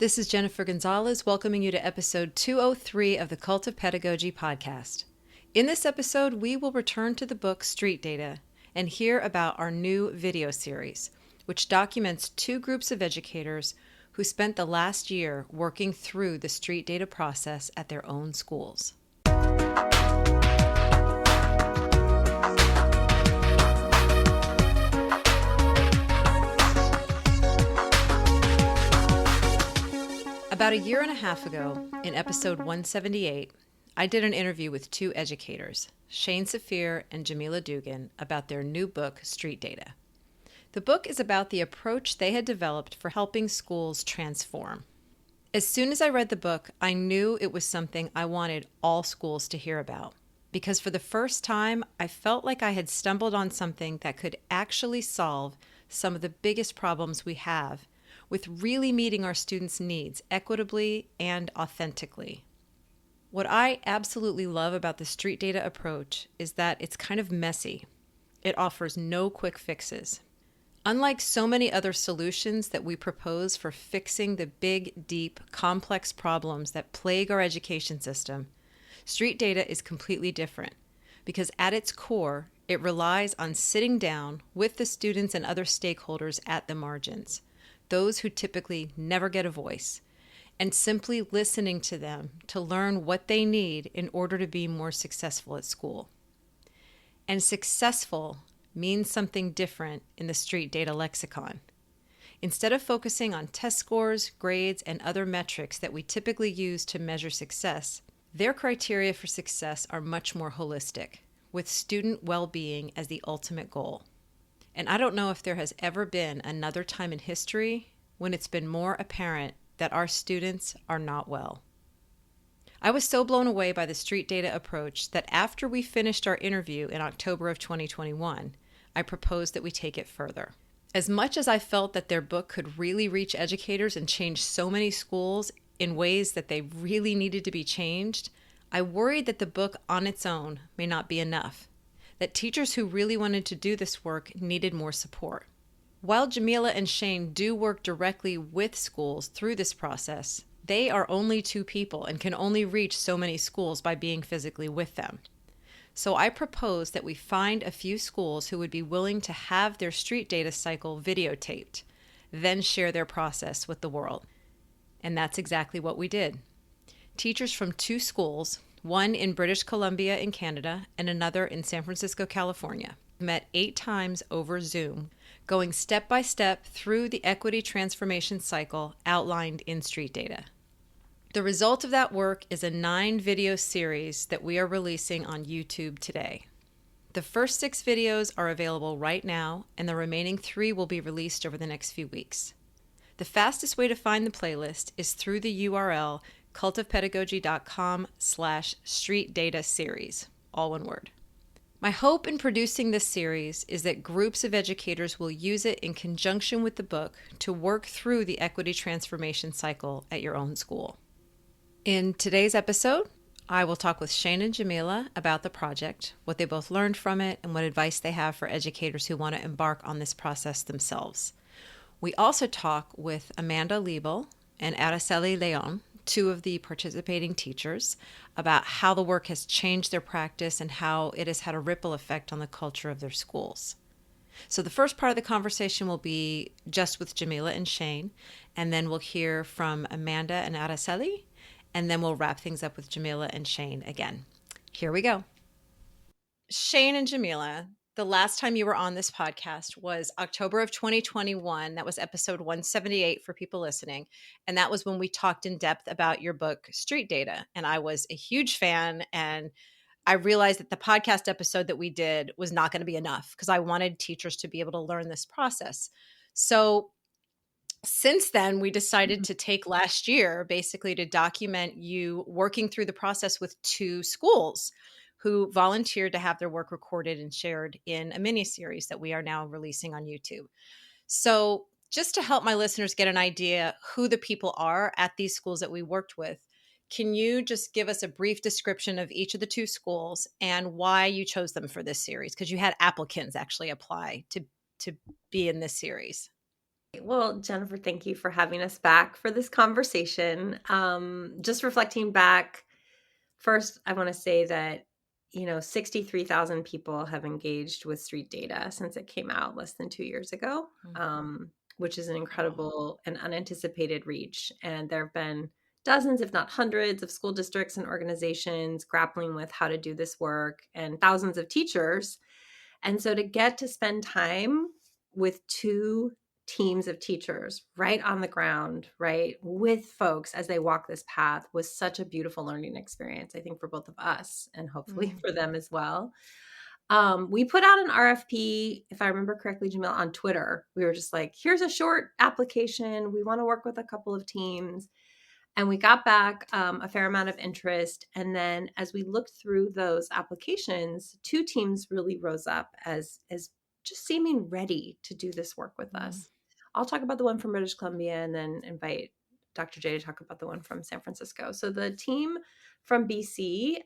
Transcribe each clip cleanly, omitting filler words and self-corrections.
This is Jennifer Gonzalez welcoming you to episode 203 of the Cult of Pedagogy podcast. In this episode, we will return to the book Street Data and hear about our new video series, which documents two groups of educators who spent the last year working through the street data process at their own schools. About a year and a half ago, in episode 178, I did an interview with two educators, Shane Safir and Jamila Dugan, about their new book, Street Data. The book is about the approach they had developed for helping schools transform. As soon as I read the book, I knew it was something I wanted all schools to hear about, because for the first time, I felt like I had stumbled on something that could actually solve some of the biggest problems we have with really meeting our students' needs equitably and authentically. What I absolutely love about the street data approach is that it's kind of messy. It offers no quick fixes. Unlike so many other solutions that we propose for fixing the big, deep, complex problems that plague our education system, street data is completely different because at its core, it relies on sitting down with the students and other stakeholders at the margins, those who typically never get a voice, and simply listening to them to learn what they need in order to be more successful at school. And successful means something different in the street data lexicon. Instead of focusing on test scores, grades, and other metrics that we typically use to measure success, their criteria for success are much more holistic, with student well-being as the ultimate goal. And I don't know if there has ever been another time in history when it's been more apparent that our students are not well. I was so blown away by the street data approach that after we finished our interview in October of 2021, I proposed that we take it further. As much as I felt that their book could really reach educators and change so many schools in ways that they really needed to be changed, I worried that the book on its own may not be enough, that teachers who really wanted to do this work needed more support. While Jamila and Shane do work directly with schools through this process, they are only two people and can only reach so many schools by being physically with them. So I propose that we find a few schools who would be willing to have their street data cycle videotaped, then share their process with the world. And that's exactly what we did. Teachers from two schools, one in British Columbia in Canada and another in San Francisco, California, met 8 times over Zoom, going step by step through the equity transformation cycle outlined in Street Data. The result of that work is a 9-video series that we are releasing on YouTube today. The first 6 videos are available right now, and the remaining 3 will be released over the next few weeks. The fastest way to find the playlist is through the URL cultofpedagogy.com/streetdataseries, all one word. My hope in producing this series is that groups of educators will use it in conjunction with the book to work through the equity transformation cycle at your own school. In today's episode, I will talk with Shane and Jamila about the project, what they both learned from it, and what advice they have for educators who want to embark on this process themselves. We also talk with Amanda Liebel and Araceli, two of the participating teachers, about how the work has changed their practice and how it has had a ripple effect on the culture of their schools. So the first part of the conversation will be just with Jamila and Shane, and then we'll hear from Amanda and Araceli, and then we'll wrap things up with Jamila and Shane again. Here we go. Shane and Jamila, the last time you were on this podcast was October of 2021. That was episode 178 for people listening. And that was when we talked in depth about your book, Street Data. And I was a huge fan. And I realized that the podcast episode that we did was not going to be enough because I wanted teachers to be able to learn this process. So since then, we decided to take last year basically to document you working through the process with 2 schools who volunteered to have their work recorded and shared in a mini-series that we are now releasing on YouTube. So just to help my listeners get an idea who the people are at these schools that we worked with, can you just give us a brief description of each of the 2 schools and why you chose them for this series? Because you had applicants actually apply to be in this series. Well, Jennifer, thank you for having us back for this conversation. Just reflecting back, first, I want to say that, 63,000 people have engaged with street data since it came out less than 2 years ago, which is an incredible and unanticipated reach. And there have been dozens, if not hundreds, of school districts and organizations grappling with how to do this work, and thousands of teachers. And so to get to spend time with two teams of teachers right on the ground, right, with folks as they walk this path was such a beautiful learning experience, I think, for both of us and hopefully for them as well. We put out an RFP, if I remember correctly, Jamila, on Twitter. We were just like, here's a short application. We want to work with a couple of teams. And we got back a fair amount of interest. And then as we looked through those applications, two teams really rose up as just seeming ready to do this work with us. I'll talk about the one from British Columbia and then invite Dr. J to talk about the one from San Francisco. So the team from BC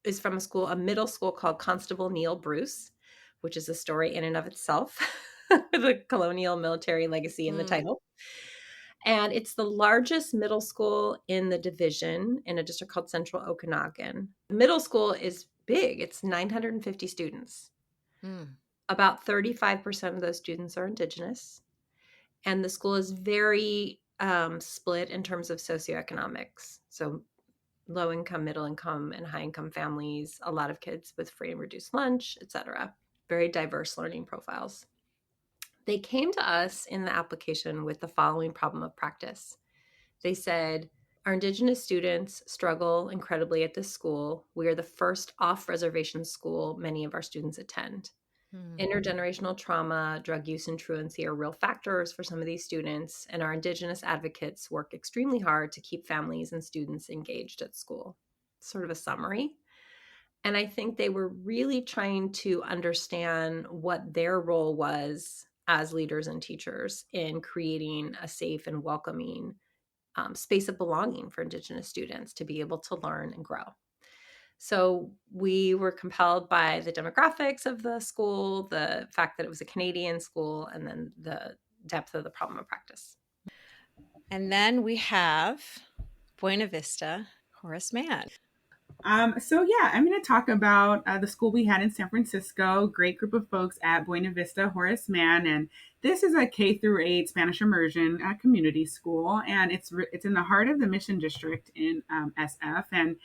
is from a middle school called Constable Neil Bruce, which is a story in and of itself with a colonial military legacy in the title. And it's the largest middle school in the division in a district called Central Okanagan. Middle school is big. It's 950 students. About 35% of those students are Indigenous. And the school is very split in terms of socioeconomics. So low income, middle income, and high income families, a lot of kids with free and reduced lunch, etc. Very diverse learning profiles. They came to us in the application with the following problem of practice. They said, our Indigenous students struggle incredibly at this school. We are the first off-reservation school many of our students attend. Intergenerational trauma, drug use, and truancy are real factors for some of these students, and our Indigenous advocates work extremely hard to keep families and students engaged at school. Sort of a summary. And I think they were really trying to understand what their role was as leaders and teachers in creating a safe and welcoming space of belonging for Indigenous students to be able to learn and grow. So we were compelled by the demographics of the school, the fact that it was a Canadian school, and then the depth of the problem of practice. And then we have Buena Vista Horace Mann. I'm going to talk about the school we had in San Francisco. Great group of folks at Buena Vista Horace Mann, and this is a K through 8 Spanish immersion community school, and it's in the heart of the Mission District in SF, and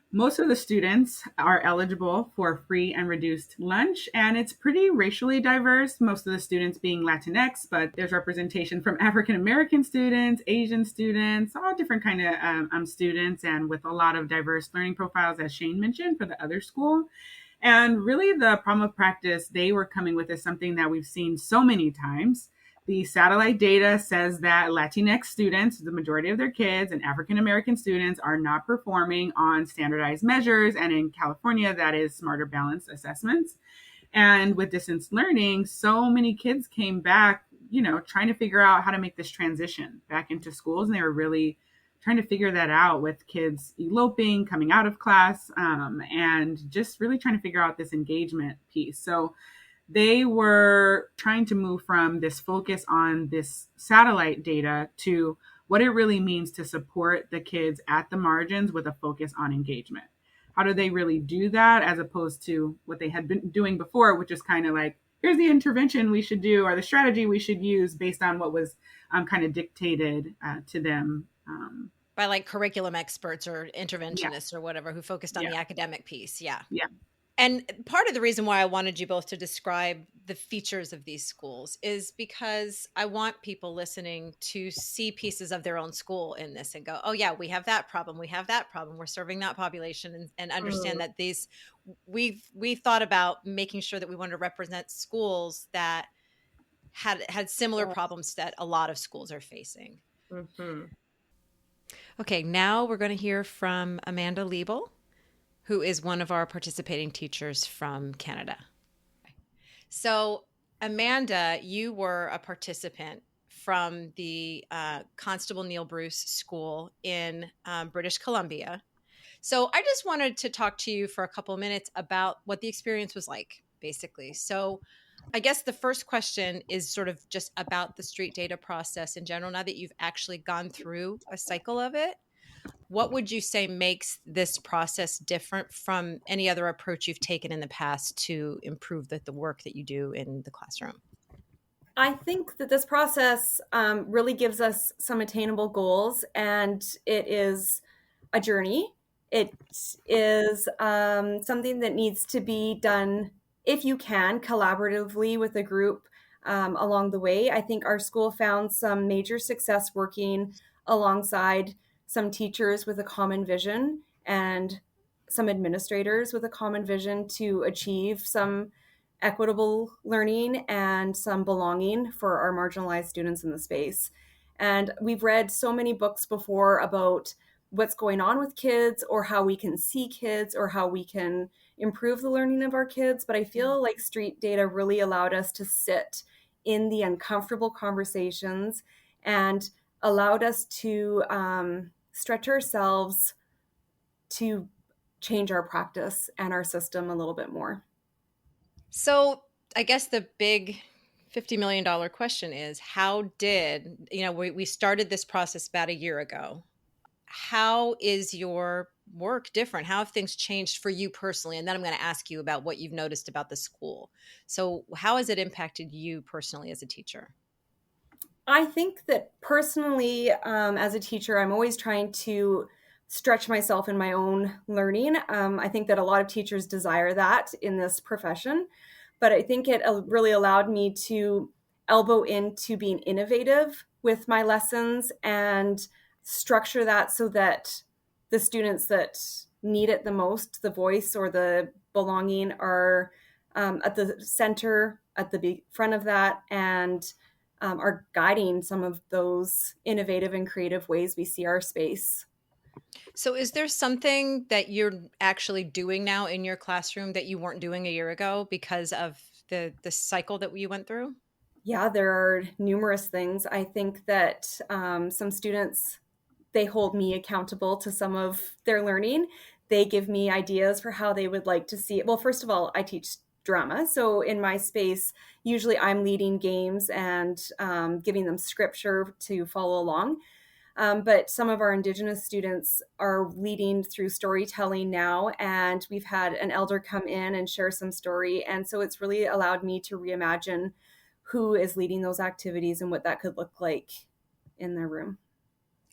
most of the students are eligible for free and reduced lunch, and it's pretty racially diverse, most of the students being Latinx, but there's representation from African American students, Asian students, all different kind of students, and with a lot of diverse learning profiles, as Shane mentioned, for the other school. And really the problem of practice they were coming with is something that we've seen so many times. The satellite data says that Latinx students, the majority of their kids, and African American students are not performing on standardized measures. And in California, that is smarter balanced assessments. And with distance learning, so many kids came back, trying to figure out how to make this transition back into schools. And they were really trying to figure that out with kids eloping, coming out of class, and just really trying to figure out this engagement piece. So they were trying to move from this focus on this satellite data to what it really means to support the kids at the margins with a focus on engagement. How do they really do that as opposed to what they had been doing before, which is kind of like, here's the intervention we should do or the strategy we should use based on what was kind of dictated to them. By like curriculum experts or interventionists or whatever who focused on the academic piece. Yeah. And part of the reason why I wanted you both to describe the features of these schools is because I want people listening to see pieces of their own school in this and go, oh yeah, we have that problem. We have that problem. We're serving that population, and understand that we've thought about making sure that we want to represent schools that had similar problems that a lot of schools are facing. Okay, now we're going to hear from Amanda Liebel, who is one of our participating teachers from Canada. So, Amanda, you were a participant from the Constable Neil Bruce School in British Columbia. So, I just wanted to talk to you for a couple of minutes about what the experience was like, basically. So, I guess the first question is sort of just about the street data process in general. Now that you've actually gone through a cycle of it, what would you say makes this process different from any other approach you've taken in the past to improve the work that you do in the classroom? I think that this process really gives us some attainable goals, and it is a journey. It is something that needs to be done, if you can, collaboratively with a group along the way. I think our school found some major success working alongside some teachers with a common vision and some administrators with a common vision to achieve some equitable learning and some belonging for our marginalized students in the space. And we've read so many books before about what's going on with kids or how we can see kids or how we can improve the learning of our kids. But I feel like street data really allowed us to sit in the uncomfortable conversations and allowed us to stretch ourselves to change our practice and our system a little bit more. So I guess the big $50 million question is, how did, we started this process about a year ago. How is your work different? How have things changed for you personally? And then I'm going to ask you about what you've noticed about the school. So how has it impacted you personally as a teacher? I think that personally, as a teacher, I'm always trying to stretch myself in my own learning. I think that a lot of teachers desire that in this profession, but I think it really allowed me to elbow into being innovative with my lessons and structure that so that the students that need it the most, the voice or the belonging, are at the center, at the front of that, and are guiding some of those innovative and creative ways we see our space. So is there something that you're actually doing now in your classroom that you weren't doing a year ago because of the cycle that you went through? Yeah, there are numerous things. I think that some students, they hold me accountable to some of their learning. They give me ideas for how they would like to see it. Well, first of all, I teach drama. So in my space, usually I'm leading games and giving them scripture to follow along. But some of our Indigenous students are leading through storytelling now, and we've had an elder come in and share some story. And so it's really allowed me to reimagine who is leading those activities and what that could look like in their room.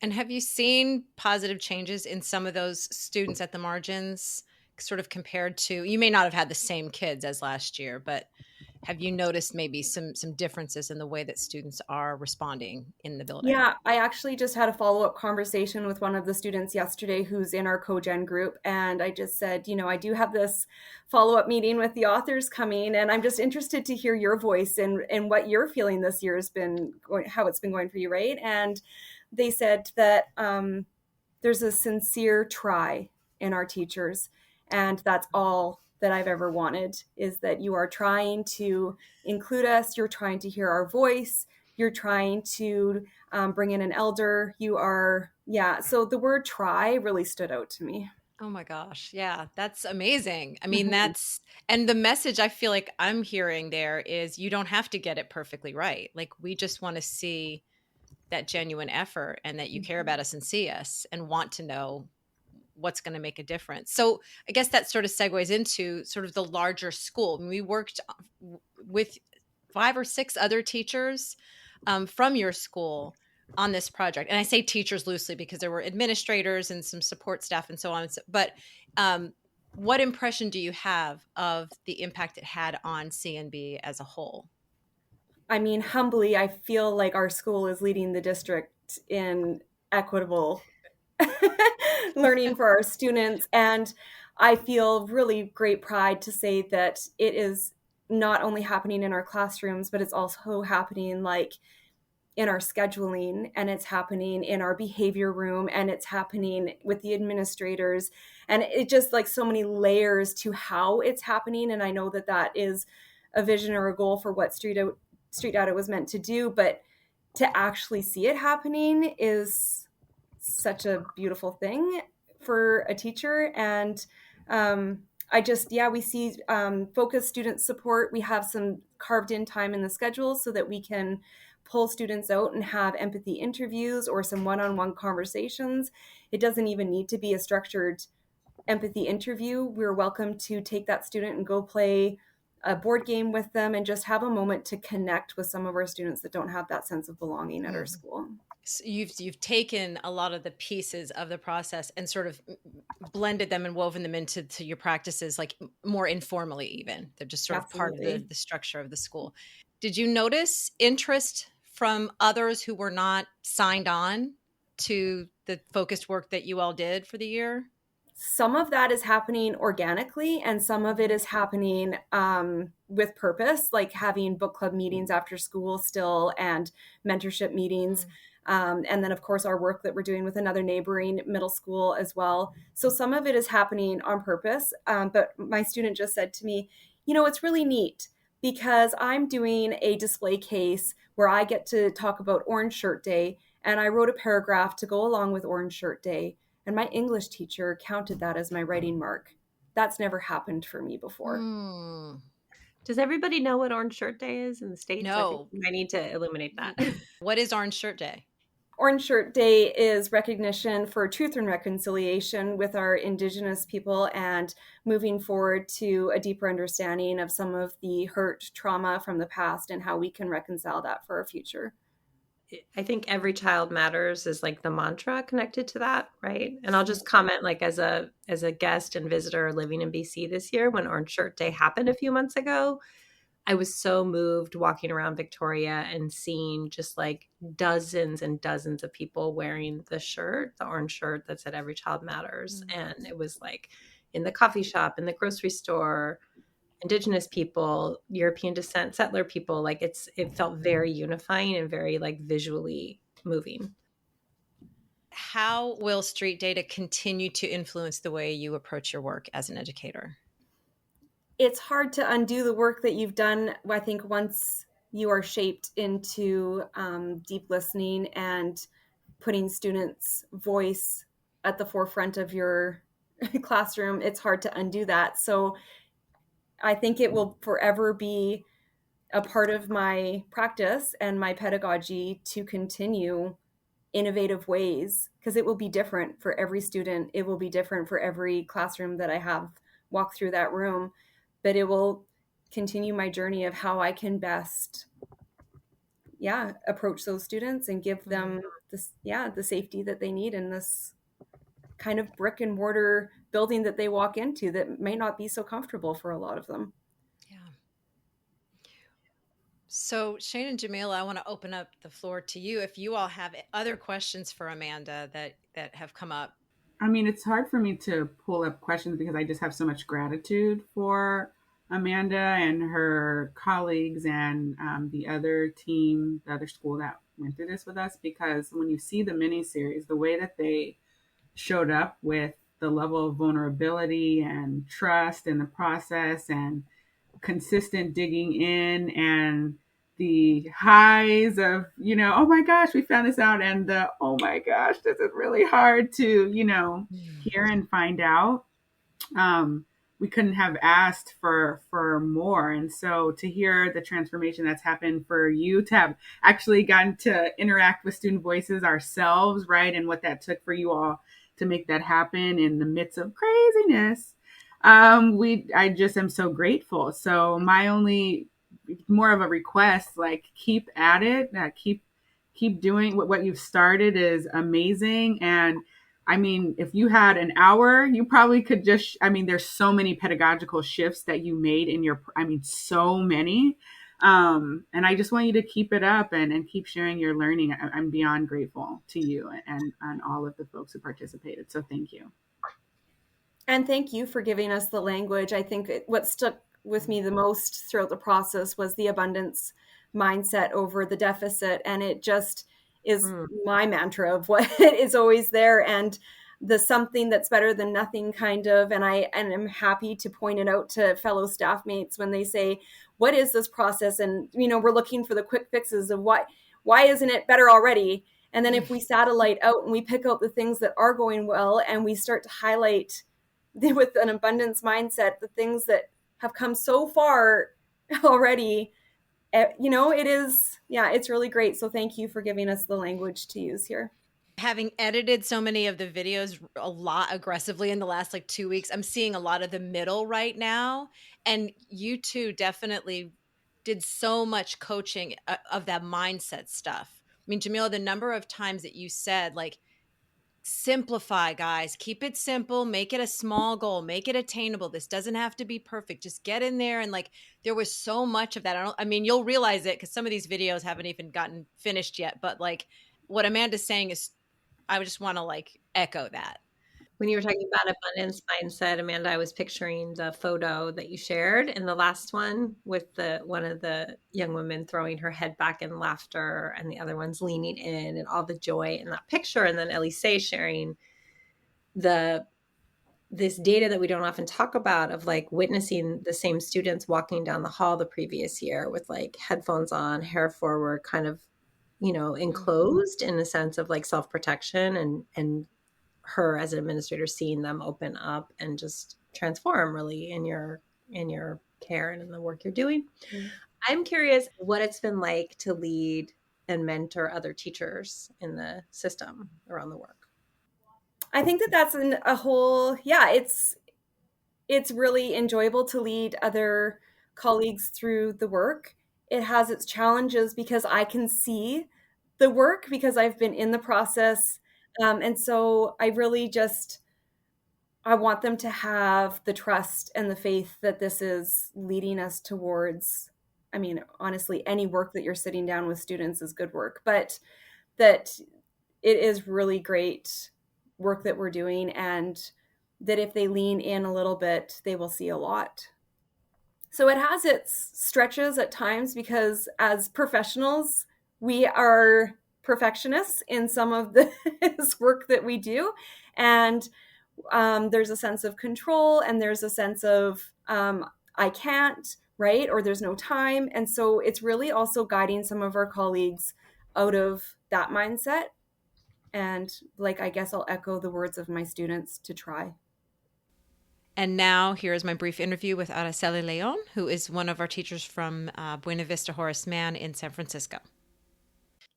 And have you seen positive changes in some of those students at the margins, sort of compared to, you may not have had the same kids as last year, but have you noticed maybe some differences in the way that students are responding in the building? Yeah, I actually just had a follow-up conversation with one of the students yesterday who's in our cogen group. And I just said, I do have this follow-up meeting with the authors coming, and I'm just interested to hear your voice and what you're feeling this year has been going, how it's been going for you, right? And they said that there's a sincere try in our teachers, and that's all that I've ever wanted, is that you are trying to include us, you're trying to hear our voice, you're trying to bring in an elder, so the word try really stood out to me. Oh my gosh. Yeah, that's amazing. I mean, and the message I feel like I'm hearing there is, you don't have to get it perfectly right. Like, we just want to see that genuine effort, and that you care about us and see us and want to know what's going to make a difference. So I guess that sort of segues into sort of the larger school. I mean, we worked with 5 or 6 other teachers from your school on this project. And I say teachers loosely because there were administrators and some support staff and so on. But what impression do you have of the impact it had on CNB as a whole? I mean, humbly, I feel like our school is leading the district in equitable learning for our students. And I feel really great pride to say that it is not only happening in our classrooms, but it's also happening like in our scheduling, and it's happening in our behavior room, and it's happening with the administrators. And it just, like, so many layers to how it's happening. And I know that that is a vision or a goal for what Street Data was meant to do, but to actually see it happening is such a beautiful thing for a teacher. And we see focused student support. We have some carved in time in the schedule so that we can pull students out and have empathy interviews or some one-on-one conversations. It doesn't even need to be a structured empathy interview. We're welcome to take that student and go play a board game with them and just have a moment to connect with some of our students that don't have that sense of belonging at our school. So you've taken a lot of the pieces of the process and sort of blended them and woven them into your practices, like more informally even. They're just sort Absolutely. of part of the structure of the school. Did you notice interest from others who were not signed on to the focused work that you all did for the year? Some of that is happening organically, and some of it is happening with purpose, like having book club meetings after school still and mentorship meetings. And then, of course, our work that we're doing with another neighboring middle school as well. So some of it is happening on purpose. But my student just said to me, it's really neat because I'm doing a display case where I get to talk about Orange Shirt Day. And I wrote a paragraph to go along with Orange Shirt Day. And my English teacher counted that as my writing mark. That's never happened for me before. Does everybody know what Orange Shirt Day is in the States? No. I need to illuminate that. What is Orange Shirt Day? Orange Shirt Day is recognition for truth and reconciliation with our Indigenous people and moving forward to a deeper understanding of some of the hurt, trauma from the past and how we can reconcile that for our future. I think every child matters is like the mantra connected to that, right? And I'll just comment, like as a guest and visitor living in BC this year, when Orange Shirt Day happened a few months ago, I was so moved walking around Victoria and seeing just like dozens and dozens of people wearing the orange shirt that said "Every Child Matters," and it was like in the coffee shop, in the grocery store. Indigenous people, European descent, settler people, like it felt very unifying and very like visually moving. How will street data continue to influence the way you approach your work as an educator? It's hard to undo the work that you've done. I think once you are shaped into deep listening and putting students' voice at the forefront of your classroom, it's hard to undo that. So I think it will forever be a part of my practice and my pedagogy to continue innovative ways, because it will be different for every student. It will be different for every classroom that I have walk through that room, but it will continue my journey of how I can best, approach those students and give them the safety that they need in this kind of brick and mortar building that they walk into that may not be so comfortable for a lot of them. Yeah. So Shane and Jamila, I want to open up the floor to you. If you all have other questions for Amanda that have come up. I mean, it's hard for me to pull up questions because I just have so much gratitude for Amanda and her colleagues and the other team, the other school that went through this with us, because when you see the miniseries, the way that they showed up with the level of vulnerability and trust in the process and consistent digging in and the highs of, oh my gosh, we found this out, and the, oh my gosh, this is really hard to, hear and find out. We couldn't have asked for more. And so to hear the transformation that's happened for you, to have actually gotten to interact with student voices ourselves, right? And what that took for you all to make that happen in the midst of craziness. I just am so grateful. So my only more of a request, like keep at it, keep doing what you've started is amazing. And I mean, if you had an hour, you probably could just, there's so many pedagogical shifts that you made in so many. And I just want you to keep it up and keep sharing your learning. I'm beyond grateful to you and all of the folks who participated. So thank you. And thank you for giving us the language. I think what stuck with me the most throughout the process was the abundance mindset over the deficit. And it just is my mantra of what is always there, and the something that's better than nothing kind of. And I'm happy to point it out to fellow staff mates when they say, what is this process? And, we're looking for the quick fixes of why isn't it better already? And then if we satellite out and we pick out the things that are going well and we start to highlight with an abundance mindset, the things that have come so far already, it is, yeah, it's really great. So thank you for giving us the language to use here. Having edited so many of the videos a lot aggressively in the last 2 weeks, I'm seeing a lot of the middle right now. And you two definitely did so much coaching of that mindset stuff. I mean, Jamila, the number of times that you said, simplify, guys, keep it simple, make it a small goal, make it attainable. This doesn't have to be perfect. Just get in there. And there was so much of that. I mean, you'll realize it because some of these videos haven't even gotten finished yet. But what Amanda's saying is, I just want to echo that. When you were talking about abundance mindset, Amanda, I was picturing the photo that you shared in the last one with one of the young women throwing her head back in laughter and the other one's leaning in, and all the joy in that picture. And then Elise sharing this data that we don't often talk about of witnessing the same students walking down the hall the previous year with headphones on, hair forward, kind of, enclosed in a sense of self-protection, and her as an administrator seeing them open up and just transform really in your care and in the work you're doing. Mm-hmm. I'm curious what it's been like to lead and mentor other teachers in the system around the work. I think that's a whole, yeah, it's really enjoyable to lead other colleagues through the work. It has its challenges because I can see the work because I've been in the process. And so I really I want them to have the trust and the faith that this is leading us towards. I mean, honestly, any work that you're sitting down with students is good work, but that it is really great work that we're doing, and that if they lean in a little bit, they will see a lot. So it has its stretches at times because as professionals, we are perfectionists in some of this work that we do. And there's a sense of control, and there's a sense of I can't, right? Or there's no time. And so it's really also guiding some of our colleagues out of that mindset. And I guess I'll echo the words of my students to try. And now here is my brief interview with Araceli Leon, who is one of our teachers from Buena Vista Horace Mann in San Francisco.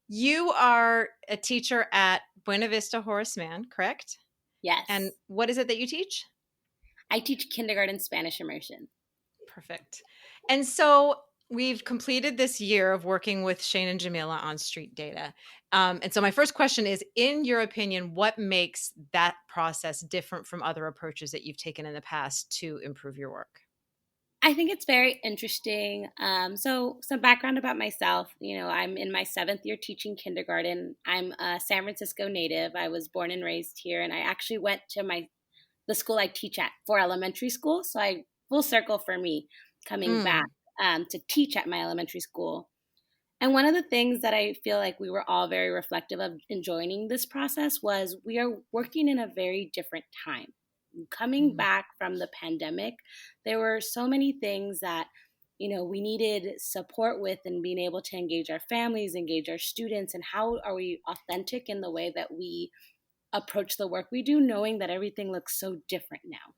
You are a teacher at Buena Vista Horace Mann, correct? Yes. And what is it that you teach? I teach kindergarten Spanish immersion. Perfect. And so we've completed this year of working with Shane and Jamila on street data. And so my first question is, in your opinion, what makes that process different from other approaches that you've taken in the past to improve your work? I think it's very interesting. So some background about myself, I'm in my 7th year teaching kindergarten. I'm a San Francisco native. I was born and raised here, and I actually went to the school I teach at for elementary school. So full circle for me coming back to teach at my elementary school. And one of the things that I feel like we were all very reflective of in joining this process was we are working in a very different time. Coming back from the pandemic, there were so many things that, we needed support with, and being able to engage our families, engage our students, and how are we authentic in the way that we approach the work we do, knowing that everything looks so different now.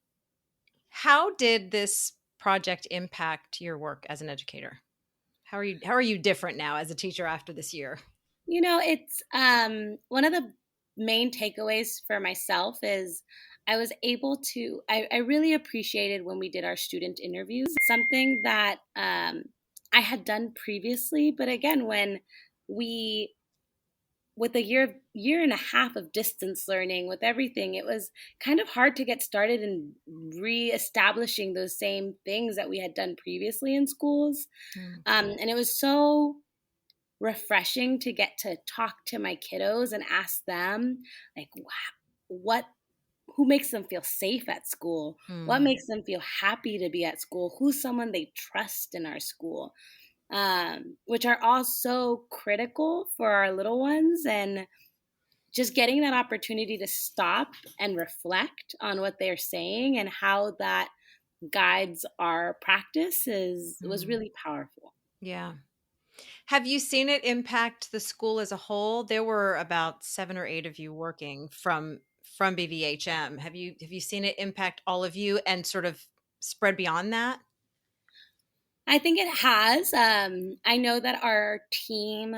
How did this project impact your work as an educator? How are you different now as a teacher after this year? It's one of the main takeaways for myself is I was able to, I really appreciated when we did our student interviews, something that I had done previously. But again, with a year and a half of distance learning, with everything, it was kind of hard to get started in reestablishing those same things that we had done previously in schools. And it was so refreshing to get to talk to my kiddos and ask them who makes them feel safe at school? What makes them feel happy to be at school? Who's someone they trust in our school? Which are all so critical for our little ones. And just getting that opportunity to stop and reflect on what they're saying and how that guides our practice was really powerful. Yeah. Have you seen it impact the school as a whole? There were about 7 or 8 of you working from from BVHM. Have you seen it impact all of you and sort of spread beyond that? I think it has. I know that our team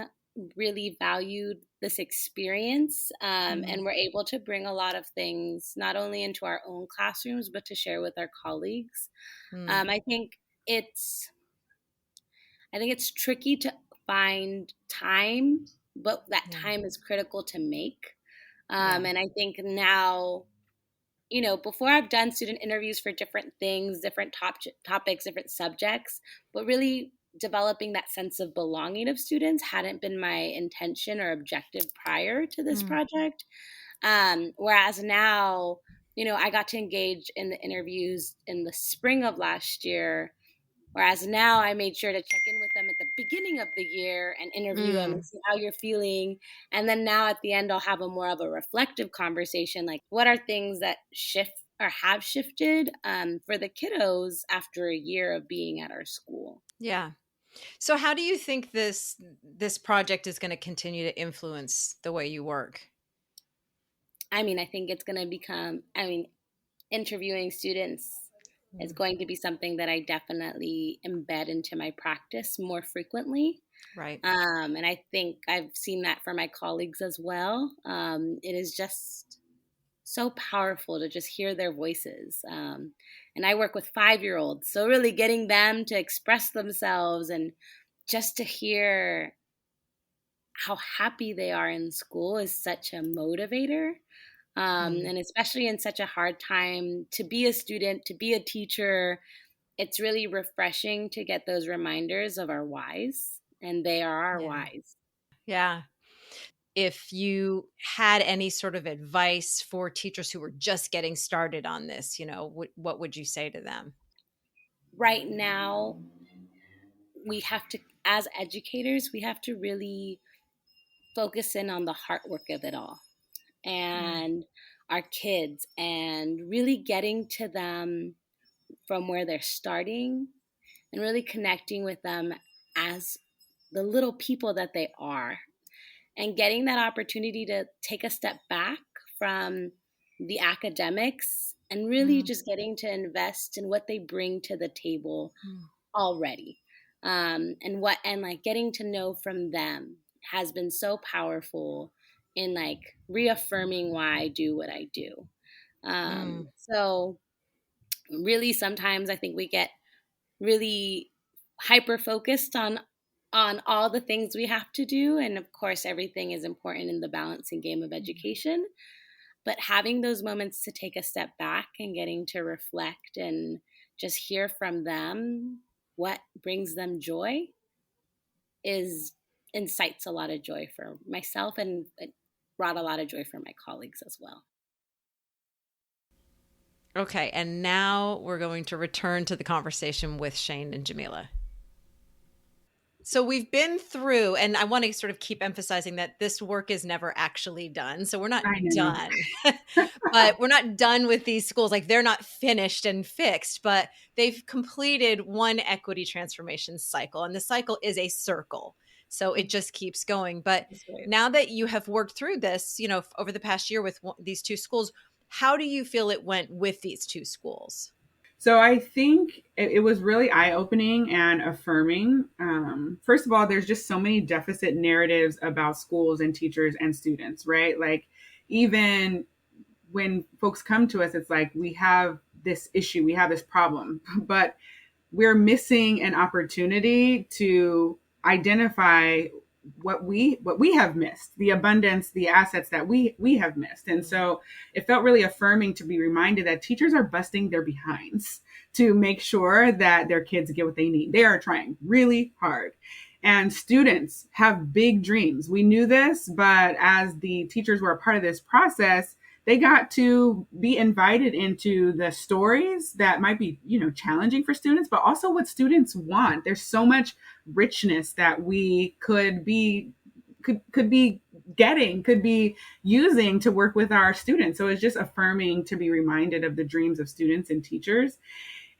really valued this experience, and we're able to bring a lot of things not only into our own classrooms but to share with our colleagues. I think it's tricky to find time, but that time is critical to make. And I think now, before I've done student interviews for different things, different topics, different subjects, but really developing that sense of belonging of students hadn't been my intention or objective prior to this project. Whereas now, I got to engage in the interviews in the spring of last year. Whereas now I made sure to check in with them at the beginning of the year and interview them and see how you're feeling. And then now at the end, I'll have a more of a reflective conversation. Like, what are things that shift or have shifted for the kiddos after a year of being at our school? Yeah. So how do you think this project is going to continue to influence the way you work? I think it's going to become, interviewing students is going to be something that I definitely embed into my practice more frequently. Right. And I think I've seen that for my colleagues as well. It is just so powerful to just hear their voices. And I work with 5-year-olds, so really getting them to express themselves and just to hear how happy they are in school is such a motivator. And especially in such a hard time to be a student, to be a teacher, it's really refreshing to get those reminders of our whys, and they are our whys. Yeah. If you had any sort of advice for teachers who were just getting started on this, what would you say to them? Right now, we have to, as educators, we have to really focus in on the heart work of it all. And our kids, and really getting to them from where they're starting and really connecting with them as the little people that they are, and getting that opportunity to take a step back from the academics and really just getting to invest in what they bring to the table already. And getting to know from them has been so powerful in reaffirming why I do what I do. So really sometimes I think we get really hyper focused on all the things we have to do. And of course, everything is important in the balancing game of education. But having those moments to take a step back and getting to reflect and just hear from them what brings them joy incites a lot of joy for myself, and it brought a lot of joy for my colleagues as well. Okay, and now we're going to return to the conversation with Shane and Jamila. So we've been through, and I want to sort of keep emphasizing that this work is never actually done. So we're not done, but we're not done with these schools. Like, they're not finished and fixed, but they've completed one equity transformation cycle, and the cycle is a circle. So it just keeps going. But now that you have worked through this, over the past year with these 2 schools, how do you feel it went with these 2 schools? So I think it was really eye-opening and affirming. First of all, there's just so many deficit narratives about schools and teachers and students, right? Like, even when folks come to us, it's like, we have this issue, we have this problem, but we're missing an opportunity to identify what we have missed, the abundance, the assets that we have missed. And so it felt really affirming to be reminded that teachers are busting their behinds to make sure that their kids get what they need. They are trying really hard. And students have big dreams. We knew this, but as the teachers were a part of this process, they got to be invited into the stories that might be, challenging for students, but also what students want. There's so much richness that we could be using to work with our students. So it's just affirming to be reminded of the dreams of students and teachers.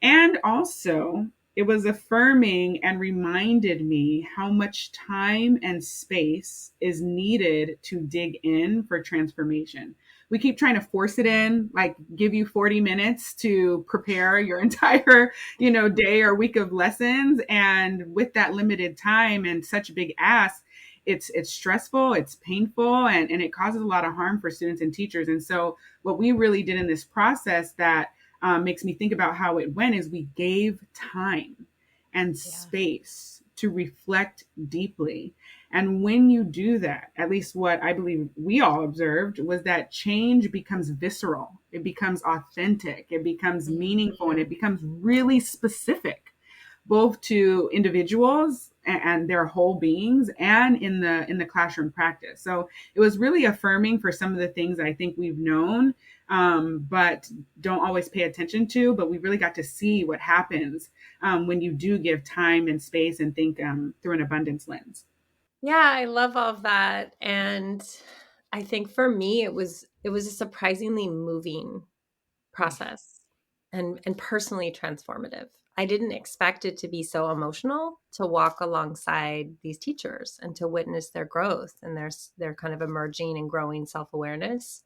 And also, it was affirming and reminded me how much time and space is needed to dig in for transformation. We keep trying to force it in, like give you 40 minutes to prepare your entire, day or week of lessons. And with that limited time and such a big ask, it's stressful, it's painful, and it causes a lot of harm for students and teachers. And so what we really did in this process that makes me think about how it went is we gave time and space to reflect deeply. And when you do that, at least what I believe we all observed was that change becomes visceral, it becomes authentic, it becomes meaningful, and it becomes really specific, both to individuals and their whole beings and in the classroom practice. So it was really affirming for some of the things I think we've known, but don't always pay attention to. But we really got to see what happens when you do give time and space and think through an abundance lens. Yeah, I love all of that. And I think for me, it was a surprisingly moving process and personally transformative. I didn't expect it to be so emotional, to walk alongside these teachers and to witness their growth and their kind of emerging and growing self-awareness.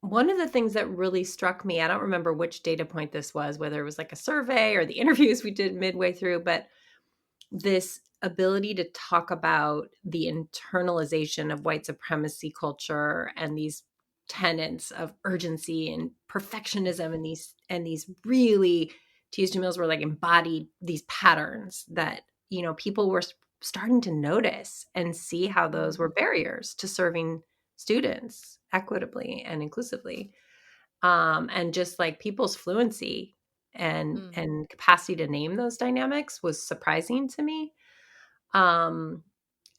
One of the things that really struck me, I don't remember which data point this was, whether it was like a survey or the interviews we did midway through, but this ability to talk about the internalization of white supremacy culture and these tenets of urgency and perfectionism and these really, to use Jamila's word, like embodied these patterns that, people were starting to notice and see how those were barriers to serving students equitably and inclusively. And just like people's fluency and capacity to name those dynamics was surprising to me. And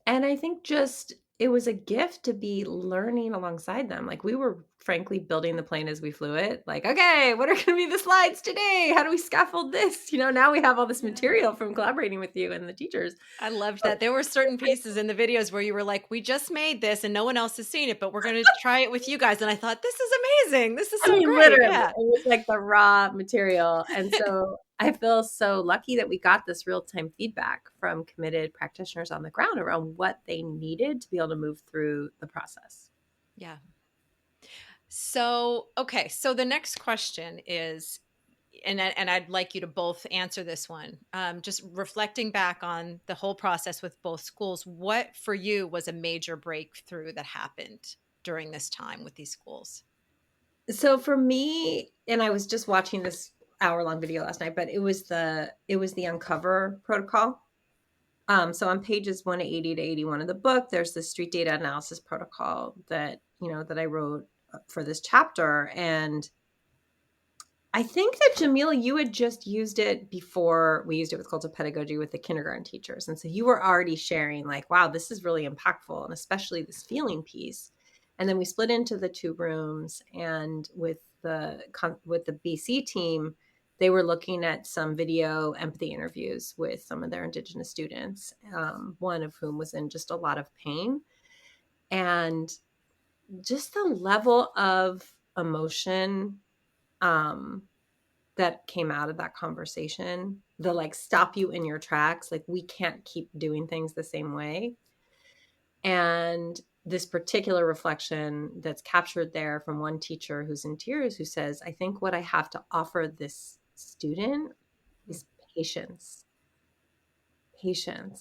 I think just it was a gift to be learning alongside them. Like we were frankly building the plane as we flew it. Like, okay, what are going to be the slides today? How do we scaffold this? Now we have all this material from collaborating with you and the teachers. I loved that. There were certain pieces in the videos where you were like, we just made this and no one else has seen it, but we're going to try it with you guys. And I thought, this is amazing. This is so great. Literally, yeah. It was like the raw material. And so I feel so lucky that we got this real-time feedback from committed practitioners on the ground around what they needed to be able to move through the process. Yeah. So, okay. So the next question is, and I'd like you to both answer this one. Just reflecting back on the whole process with both schools, what for you was a major breakthrough that happened during this time with these schools? So for me, and I was just watching this hour-long video last night, but it was the Uncover protocol. So on pages 180 to 81 of the book, there's the street data analysis protocol that I wrote for this chapter. And I think that Jamila, you had just used it before we used it with Cult of Pedagogy with the kindergarten teachers. And so you were already sharing like, wow, this is really impactful. And especially this feeling piece. And then we split into the two rooms, and with the BC team, they were looking at some video empathy interviews with some of their Indigenous students, one of whom was in just a lot of pain. And just the level of emotion that came out of that conversation, the like stop you in your tracks, like we can't keep doing things the same way. And this particular reflection that's captured there from one teacher who's in tears, who says, I think what I have to offer this student is patience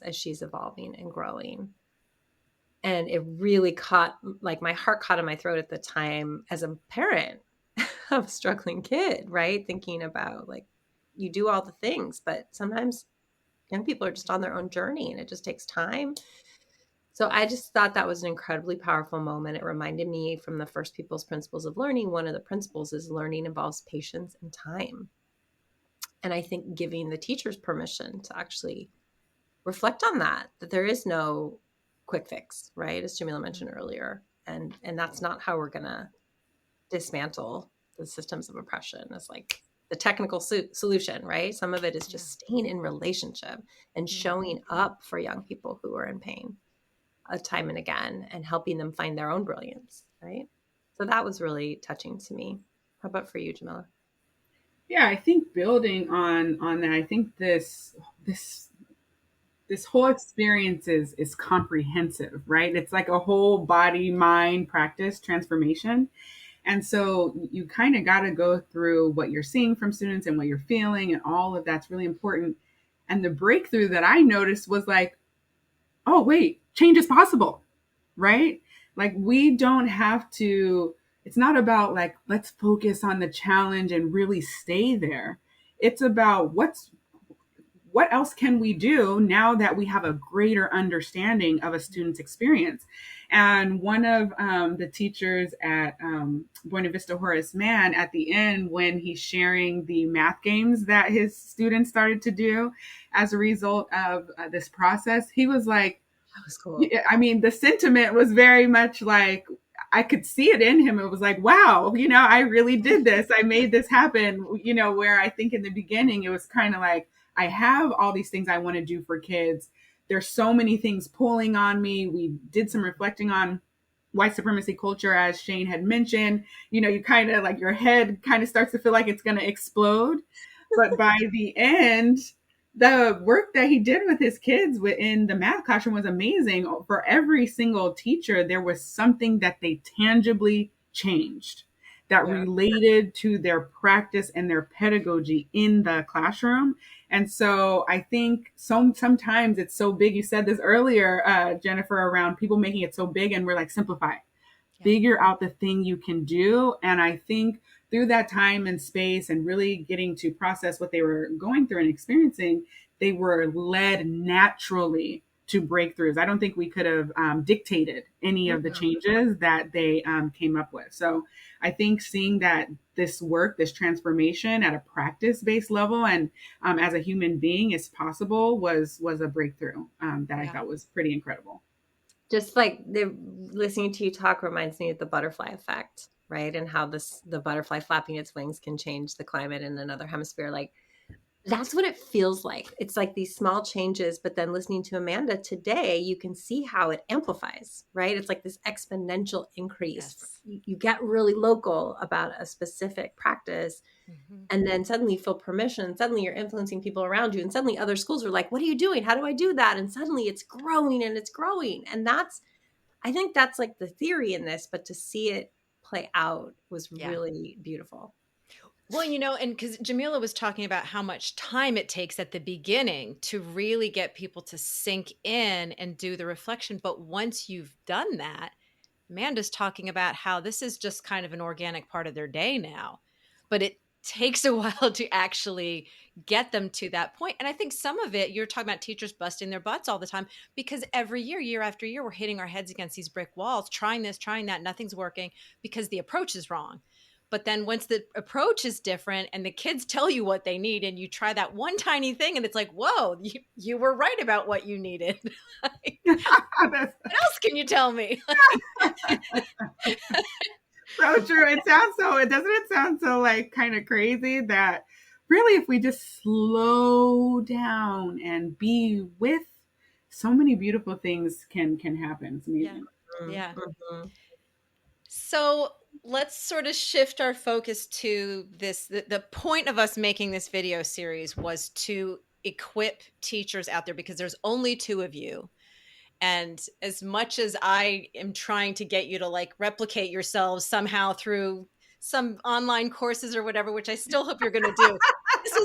as she's evolving and growing. And it really like my heart caught in my throat at the time as a parent of a struggling kid, right? Thinking about like, you do all the things, but sometimes young people are just on their own journey and it just takes time. So I just thought that was an incredibly powerful moment. It reminded me from the First People's Principles of Learning, one of the principles is learning involves patience and time. And I think giving the teachers permission to actually reflect on that there is no quick fix, right? As Jamila mentioned earlier. And that's not how we're going to dismantle the systems of oppression. It's like the technical solution, right? Some of it is just staying in relationship and showing up for young people who are in pain time and again and helping them find their own brilliance, right? So that was really touching to me. How about for you, Jamila? Yeah, I think building on that, I think this this whole experience is comprehensive, right? It's like a whole body, mind practice transformation. And so you kind of got to go through what you're seeing from students and what you're feeling, and all of that's really important. And the breakthrough that I noticed was like, oh, wait, change is possible, right? Like, we don't have to, it's not about like, let's focus on the challenge and really stay there. It's about what else can we do now that we have a greater understanding of a student's experience. And one of the teachers at Buena Vista Horace Mann, at the end, when he's sharing the math games that his students started to do as a result of this process, he was like, That was cool. I mean, the sentiment was very much like, I could see it in him. It was like, wow, I really did this. I made this happen, where I think in the beginning it was kind of like, I have all these things I want to do for kids. There's so many things pulling on me. We did some reflecting on white supremacy culture, as Shane had mentioned. You kind of like, your head kind of starts to feel like it's going to explode. But by the end, the work that he did with his kids within the math classroom was amazing. For every single teacher, there was something that they tangibly changed that related to their practice and their pedagogy in the classroom. And so I think sometimes it's so big. You said this earlier, Jennifer, around people making it so big, and we're like, simplify, figure out the thing you can do. And I think through that time and space and really getting to process what they were going through and experiencing, they were led naturally to breakthroughs. I don't think we could have dictated any of the changes that they came up with. So I think seeing that this work, this transformation at a practice-based level and as a human being is possible was a breakthrough that I thought was pretty incredible. Just like listening to you talk reminds me of the butterfly effect, right? And how the butterfly flapping its wings can change the climate in another hemisphere. Like, that's what it feels like. It's like these small changes, but then listening to Amanda today, you can see how it amplifies, right? It's like this exponential increase. Yes. You get really local about a specific practice, and then suddenly you feel permission. Suddenly you're influencing people around you, and suddenly other schools are like, what are you doing? How do I do that? And suddenly it's growing and it's growing. And I think that's like the theory in this, but to see it play out was really beautiful. Well, and because Jamila was talking about how much time it takes at the beginning to really get people to sink in and do the reflection. But once you've done that, Amanda's talking about how this is just kind of an organic part of their day now. But it takes a while to actually get them to that point. And I think some of it, you're talking about teachers busting their butts all the time, because every year after year, we're hitting our heads against these brick walls, trying this, trying that, nothing's working because the approach is wrong. But then once the approach is different and the kids tell you what they need and you try that one tiny thing and it's like, whoa, you were right about what you needed. What else can you tell me? So true. It doesn't it sound so like kind of crazy that really if we just slow down and be with, so many beautiful things can happen. It's amazing. Yeah. So let's sort of shift our focus to this. The point of us making this video series was to equip teachers out there, because there's only two of you. And as much as I am trying to get you to like replicate yourselves somehow through some online courses or whatever, which I still hope you're going to do.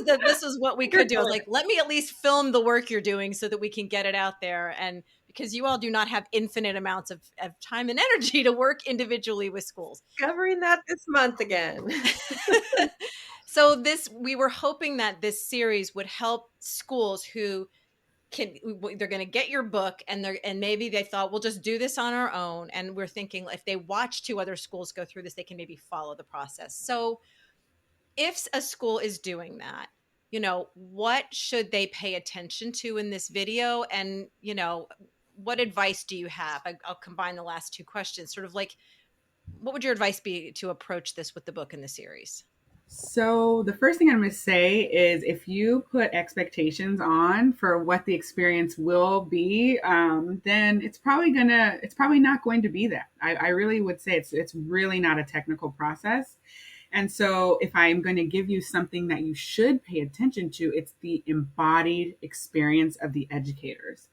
This is what we could do. I was like, let me at least film the work you're doing so that we can get it out there. And because you all do not have infinite amounts of time and energy to work individually with schools. Covering that this month again. So we were hoping that this series would help schools who they're going to get your book and maybe they thought, we'll just do this on our own. And we're thinking if they watch two other schools go through this, they can maybe follow the process. So if a school is doing that, what should they pay attention to in this video? And, what advice do you have? I'll combine the last two questions. Sort of like, what would your advice be to approach this with the book and the series? So the first thing I'm going to say is if you put expectations on for what the experience will be, then it's probably not going to be that. I really would say it's really not a technical process. And so if I'm going to give you something that you should pay attention to, it's the embodied experience of the educators.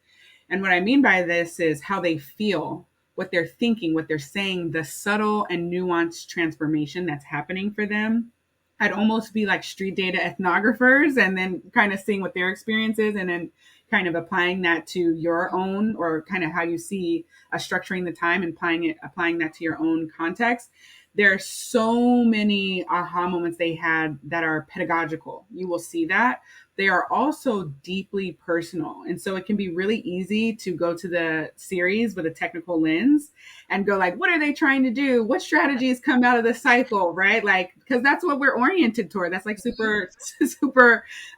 And what I mean by this is how they feel, what they're thinking, what they're saying, the subtle and nuanced transformation that's happening for them. I'd almost be like street data ethnographers and then kind of seeing what their experience is and then kind of applying that to your own, or kind of how you see structuring the time and applying that to your own context. There are so many aha moments they had that are pedagogical. You will see that. They are also deeply personal. And so it can be really easy to go to the series with a technical lens and go like, what are they trying to do? What strategies come out of the cycle, right? Like, because that's what we're oriented toward. That's like super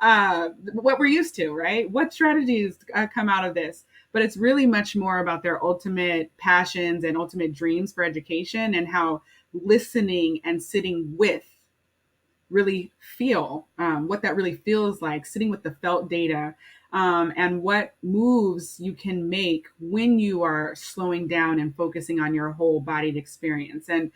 what we're used to, right? What strategies come out of this? But it's really much more about their ultimate passions and ultimate dreams for education, and how listening and sitting with really feel, what that really feels like, sitting with the felt data, and what moves you can make when you are slowing down and focusing on your whole bodied experience. And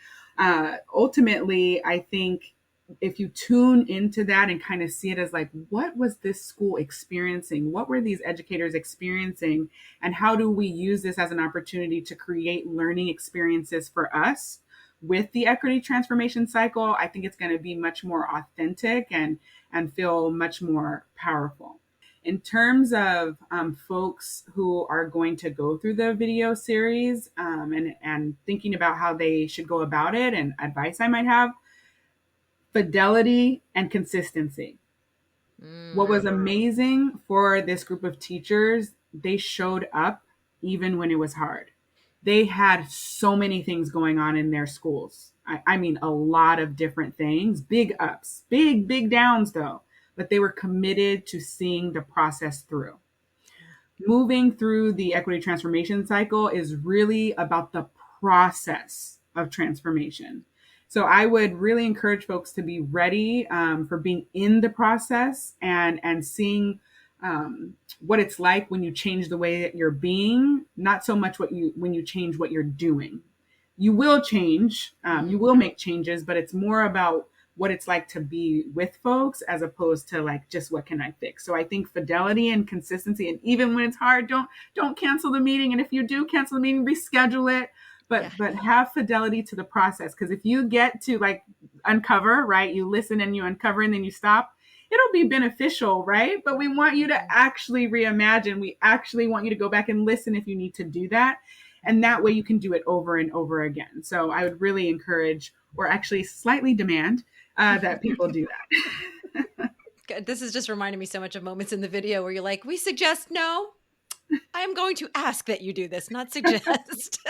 ultimately, I think if you tune into that and kind of see it as like, what was this school experiencing? What were these educators experiencing? And how do we use this as an opportunity to create learning experiences for us with the equity transformation cycle? I think it's going to be much more authentic and feel much more powerful. In terms of folks who are going to go through the video series, and thinking about how they should go about it and advice I might have, fidelity and consistency. What was amazing for this group of teachers, they showed up even when it was hard. They had so many things going on in their schools. I mean, a lot of different things, big ups, big downs though, but they were committed to seeing the process through. Moving through the equity transformation cycle is really about the process of transformation. So I would really encourage folks to be ready for being in the process and seeing what it's like when you change the way that you're being, not so much when you change what you're doing. You will change, you will make changes, but it's more about what it's like to be with folks as opposed to like just what can I fix. So I think fidelity and consistency, and even when it's hard, don't cancel the meeting. And if you do cancel the meeting, reschedule it. But have fidelity to the process, because if you get to like uncover, right, you listen and you uncover and then you stop, it'll be beneficial, right? But we want you to actually reimagine. We actually want you to go back and listen if you need to do that. And that way you can do it over and over again. So I would really encourage, or actually slightly demand, that people do that. This is just reminding me so much of moments in the video where you're like, we suggest no. I'm going to ask that you do this, not suggest.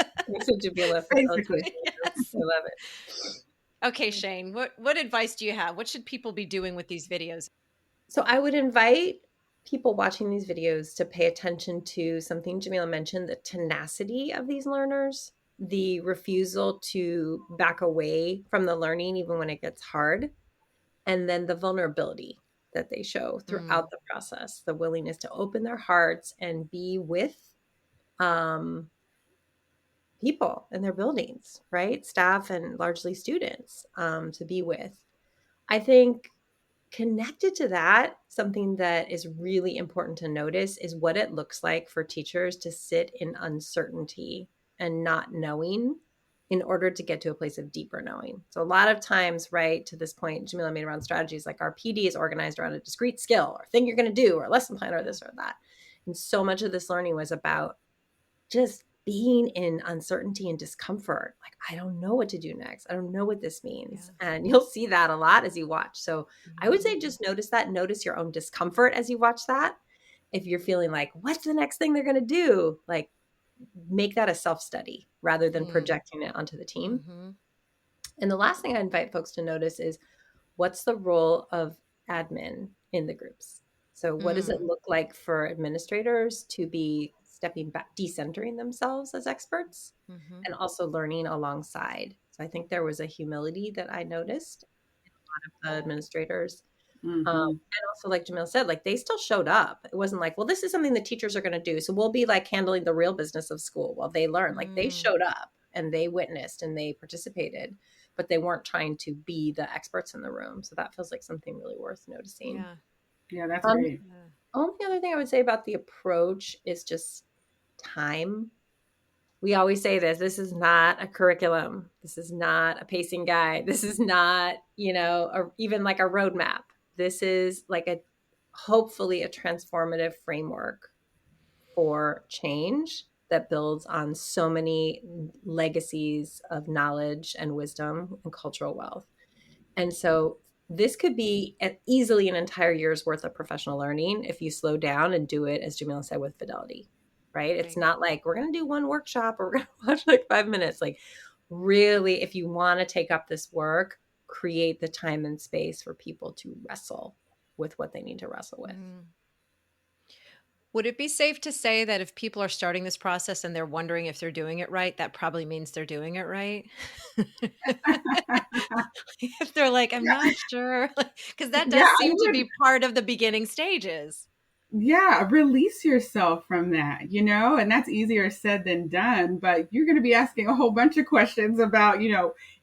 Jamila, basically. Yes. I love it. Okay, Shane, what advice do you have? What should people be doing with these videos? So I would invite people watching these videos to pay attention to something Jamila mentioned, the tenacity of these learners, the refusal to back away from the learning even when it gets hard, and then the vulnerability that they show throughout the process, the willingness to open their hearts and be with people in their buildings, right? Staff and largely students to be with. I think connected to that, something that is really important to notice is what it looks like for teachers to sit in uncertainty and not knowing in order to get to a place of deeper knowing. So a lot of times, right, to this point, Jamila made around strategies, like our PD is organized around a discrete skill or thing you're going to do or a lesson plan or this or that. And so much of this learning was about just being in uncertainty and discomfort. Like, I don't know what to do next. I don't know what this means. Yeah. And you'll see that a lot as you watch. So I would say just notice that, notice your own discomfort as you watch that. If you're feeling like, what's the next thing they're going to do? Like, make that a self-study rather than projecting it onto the team. And the last thing I invite folks to notice is, what's the role of admin in the groups? So what does it look like for administrators to be stepping back, decentering themselves as experts, and also learning alongside? So I think there was a humility that I noticed in a lot of the administrators. And also, like Jamila said, like they still showed up. It wasn't like, well, this is something the teachers are going to do, so we'll be like handling the real business of school while they learn. Like they showed up and they witnessed and they participated. but they weren't trying to be the experts in the room. So that feels like something really worth noticing. Yeah. Yeah, that's great. Only other thing I would say about the approach is just time. We always say this is not a curriculum. This is not a pacing guide. This is not, even like a roadmap. This is like hopefully a transformative framework for change that builds on so many legacies of knowledge and wisdom and cultural wealth. And so this could be easily an entire year's worth of professional learning if you slow down and do it, as Jamila said, with fidelity, right? It's not like we're going to do one workshop or we're going to watch like 5 minutes. Like really, if you want to take up this work, create the time and space for people to wrestle with what they need to wrestle with. Would it be safe to say that if people are starting this process and they're wondering if they're doing it right, that probably means they're doing it right? If they're like, I'm not sure, because that does seem to be part of the beginning stages. Yeah, release yourself from that, and that's easier said than done, but you're going to be asking a whole bunch of questions about,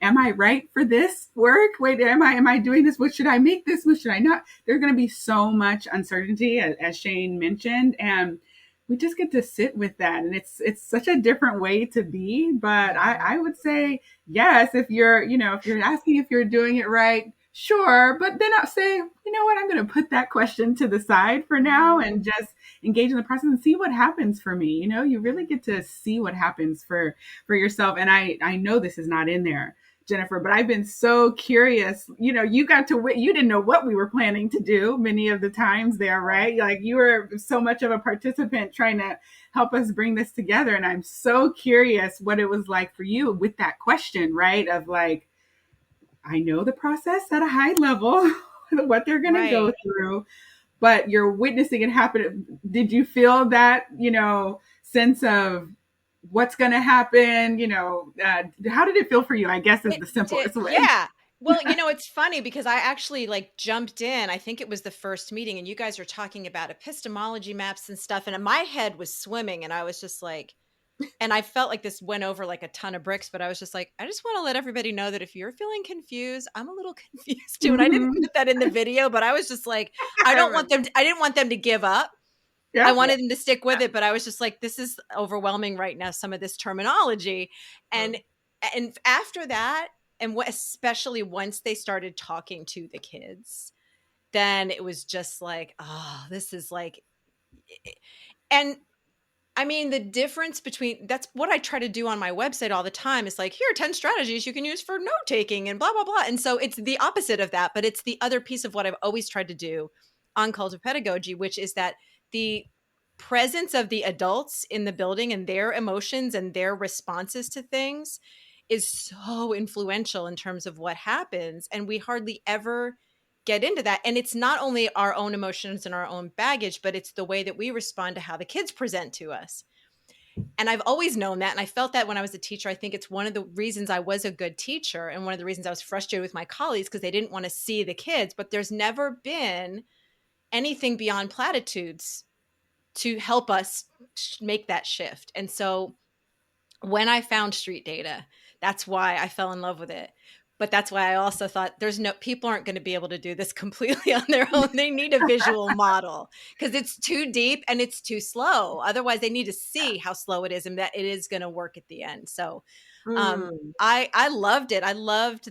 am I right for this work? Wait, am I doing this? What should I make this? What should I not? There's going to be so much uncertainty, as Shane mentioned, and we just get to sit with that. And it's such a different way to be, but I would say, yes, if you're asking if you're doing it right, sure, but then I'll say, you know what, I'm going to put that question to the side for now and just engage in the process and see what happens for me. You really get to see what happens for yourself. And I know this is not in there, Jennifer, but I've been so curious. You didn't know what we were planning to do many of the times there, right? Like you were so much of a participant trying to help us bring this together. And I'm so curious what it was like for you with that question, right? Of like, I know the process at a high level, what they're going to go through, but you're witnessing it happen. Did you feel that, sense of what's going to happen? How did it feel for you? I guess is the simplest way. Yeah. Well, it's funny because I actually jumped in. I think it was the first meeting and you guys were talking about epistemology maps and stuff. And my head was swimming and I was just like, and I felt like this went over like a ton of bricks, but I was just like, I just want to let everybody know that if you're feeling confused, I'm a little confused too. And I didn't put that in the video, but I was just like, I didn't want them to give up. Yeah. I wanted them to stick with it, but I was just like, this is overwhelming right now, some of this terminology. And after that, and especially once they started talking to the kids, then it was just like, oh, this is like, and I mean, the difference between, that's what I try to do on my website all the time is like, here are 10 strategies you can use for note taking and blah, blah, blah. And so it's the opposite of that, but it's the other piece of what I've always tried to do on Cult of Pedagogy, which is that the presence of the adults in the building and their emotions and their responses to things is so influential in terms of what happens. And we hardly ever get into that. And it's not only our own emotions and our own baggage, but it's the way that we respond to how the kids present to us. And I've always known that. And I felt that when I was a teacher. I think it's one of the reasons I was a good teacher and one of the reasons I was frustrated with my colleagues because they didn't want to see the kids. But there's never been anything beyond platitudes to help us make that shift. And so when I found street data, that's why I fell in love with it. But that's why I also thought people aren't going to be able to do this completely on their own. They need a visual model because it's too deep and it's too slow. Otherwise, they need to see how slow it is and that it is going to work at the end. So I loved it. I loved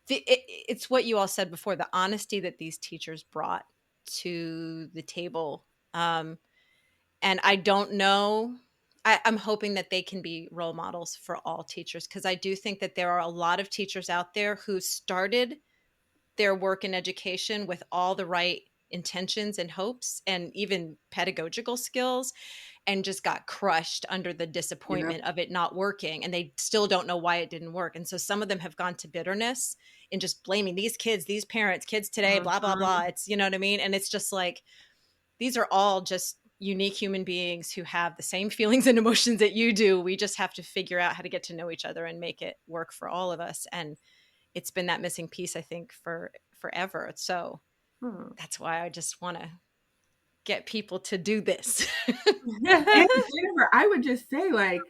it's what you all said before, the honesty that these teachers brought to the table. And I don't know. I'm hoping that they can be role models for all teachers because I do think that there are a lot of teachers out there who started their work in education with all the right intentions and hopes and even pedagogical skills and just got crushed under the disappointment of it not working. And they still don't know why it didn't work. And so some of them have gone to bitterness in just blaming these kids, these parents, kids today, blah, blah, blah. It's, you know what I mean? And it's just like, these are all just unique human beings who have the same feelings and emotions that you do. We just have to figure out how to get to know each other and make it work for all of us. And it's been that missing piece, I think, for forever. So that's why I just want to get people to do this. And Jennifer, I would just say, like,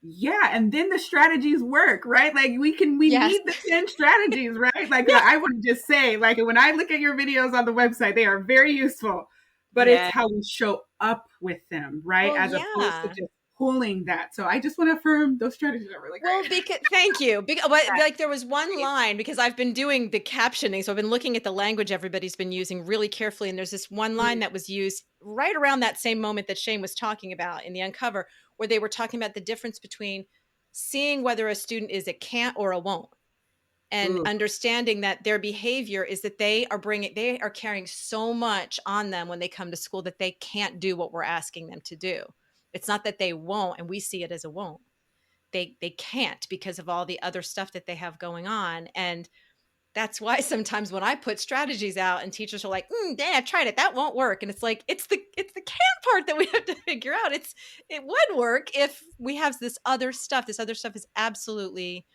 Yeah, and then the strategies work, right? Like we Yes. need the 10 strategies, right? Like I would just say, like when I look at your videos on the website, they are very useful, but it's Yeah. how we show up with them, right? Well, As opposed to yeah. just pulling that. So I just want to affirm those strategies are really Well, great. thank you. But like there was one line, because I've been doing the captioning, so I've been looking at the language everybody's been using really carefully, and there's this one line that was used right around that same moment that Shane was talking about in the Uncover, where they were talking about the difference between seeing whether a student is a can't or a won't, and Ooh. understanding that their behavior is that they are carrying so much on them when they come to school that they can't do what we're asking them to do. It's not that they won't, and we see it as a won't. They can't because of all the other stuff that they have going on. And that's why sometimes when I put strategies out and teachers are like, Dang, I tried it, that won't work. And it's like, it's the can part that we have to figure out. It would work if we have this other stuff. This other stuff is absolutely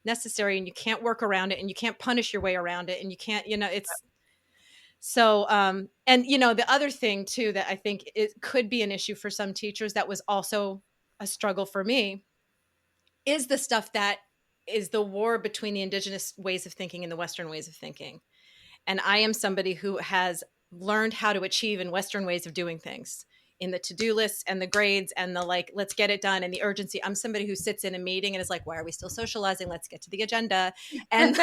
necessary, and you can't work around it, and you can't punish your way around it, and you can't, it's so and the other thing too that I think it could be an issue for some teachers, that was also a struggle for me, is the stuff that is the war between the indigenous ways of thinking and the Western ways of thinking. And I am somebody who has learned how to achieve in Western ways of doing things, in the to-do lists and the grades and the like, let's get it done, and the urgency. I'm somebody who sits in a meeting and is like, why are we still socializing? Let's get to the agenda. And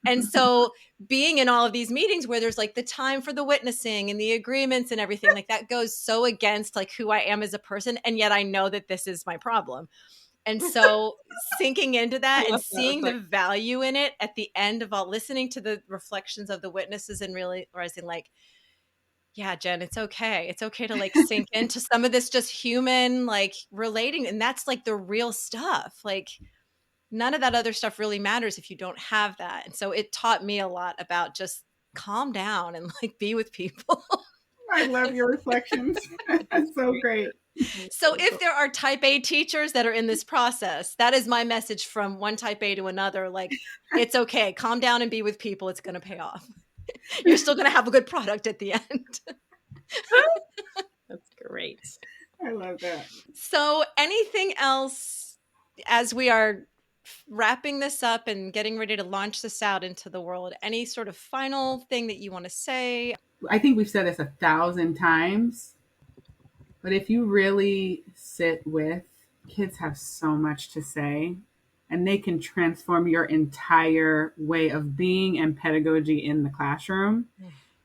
and so being in all of these meetings where there's like the time for the witnessing and the agreements and everything, like that goes so against like who I am as a person. And yet I know that this is my problem. And so sinking into that and seeing the value in it at the end of all, listening to the reflections of the witnesses and really realizing like, yeah, Jen, it's okay. It's okay to like sink into some of this just human, like relating. And that's like the real stuff. Like none of that other stuff really matters if you don't have that. And so it taught me a lot about just calm down and like be with people. I love your reflections. That's so great. So if there are type A teachers that are in this process, that is my message from one type A to another. Like, it's okay. Calm down and be with people. It's going to pay off. You're still going to have a good product at the end. That's great. I love that. So anything else as we are wrapping this up and getting ready to launch this out into the world? Any sort of final thing that you want to say? I think we've said this 1,000 times, but if you really sit with kids, have so much to say, and they can transform your entire way of being and pedagogy in the classroom.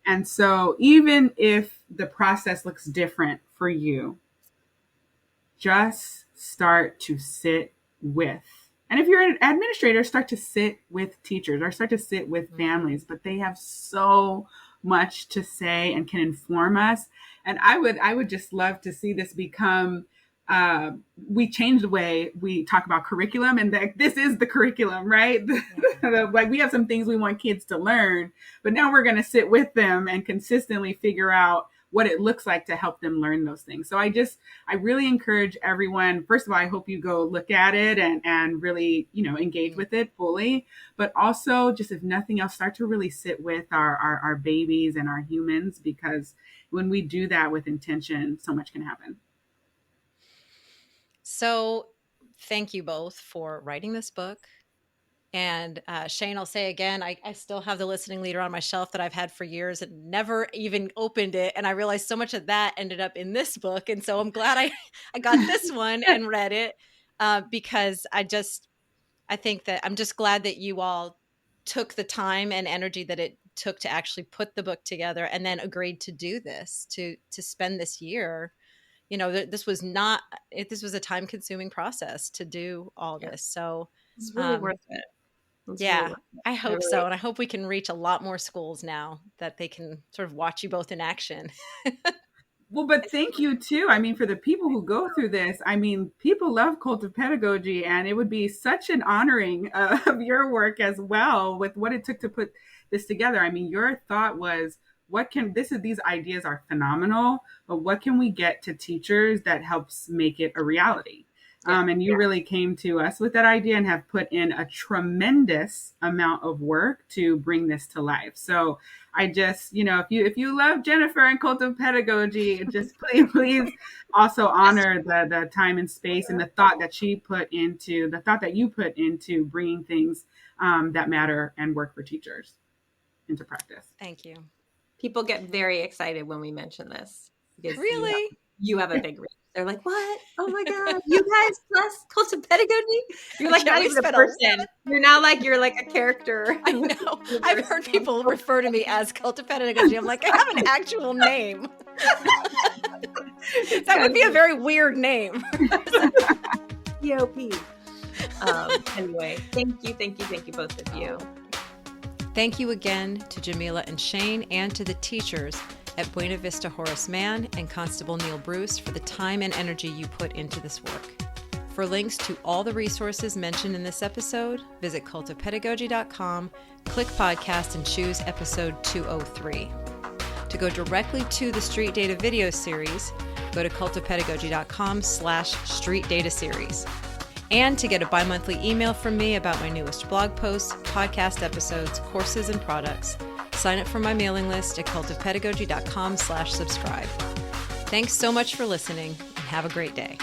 And so even if the process looks different for you, just start to sit with. And if you're an administrator, start to sit with teachers or start to sit with families, but they have so much to say and can inform us. And I would just love to see this become, we change the way we talk about curriculum, and this is the curriculum, right? Like we have some things we want kids to learn, but now we're going to sit with them and consistently figure out what it looks like to help them learn those things. So I really encourage everyone. First of all, I hope you go look at it and really, engage with it fully, but also just, if nothing else, start to really sit with our babies and our humans, because when we do that with intention, so much can happen. So thank you both for writing this book. And Shane, I'll say again, I still have the listening leader on my shelf that I've had for years and never even opened it. And I realized so much of that ended up in this book. And so I'm glad I got this one and read it because I think that I'm just glad that you all took the time and energy that it took to actually put the book together and then agreed to do this, to spend this year. This was a time-consuming process to do all this. So it's really worth it. I hope so. And I hope we can reach a lot more schools now that they can sort of watch you both in action. Well, but thank you too. I mean, for the people who go through this, I mean, people love Cult of Pedagogy, and it would be such an honoring of your work as well with what it took to put this together. I mean, your thought was, these ideas are phenomenal, but what can we get to teachers that helps make it a reality? And you really came to us with that idea and have put in a tremendous amount of work to bring this to life. So I just, if you love Jennifer and Cult of Pedagogy, just please also honor the time and space and the thought that you put into bringing things that matter and work for teachers into practice. Thank you. People get very excited when we mention this. Really? You have a big reach. They're like, what? Oh my God, you guys plus Cult of Pedagogy? You're like not even a person. You're like a character. I know. I've heard people refer to me as Cult of Pedagogy. I'm like, I have an actual name. That would be a very weird name. POP. Anyway, thank you both of you. Thank you again to Jamila and Shane and to the teachers at Buena Vista Horace Mann and Constable Neil Bruce for the time and energy you put into this work. For links to all the resources mentioned in this episode, visit cultofpedagogy.com, click podcast, and choose episode 203. To go directly to the Street Data video series, go to cultofpedagogy.com/Street Data Series. And to get a bi-monthly email from me about my newest blog posts, podcast episodes, courses, and products, sign up for my mailing list at cultofpedagogy.com/subscribe. Thanks so much for listening, and have a great day.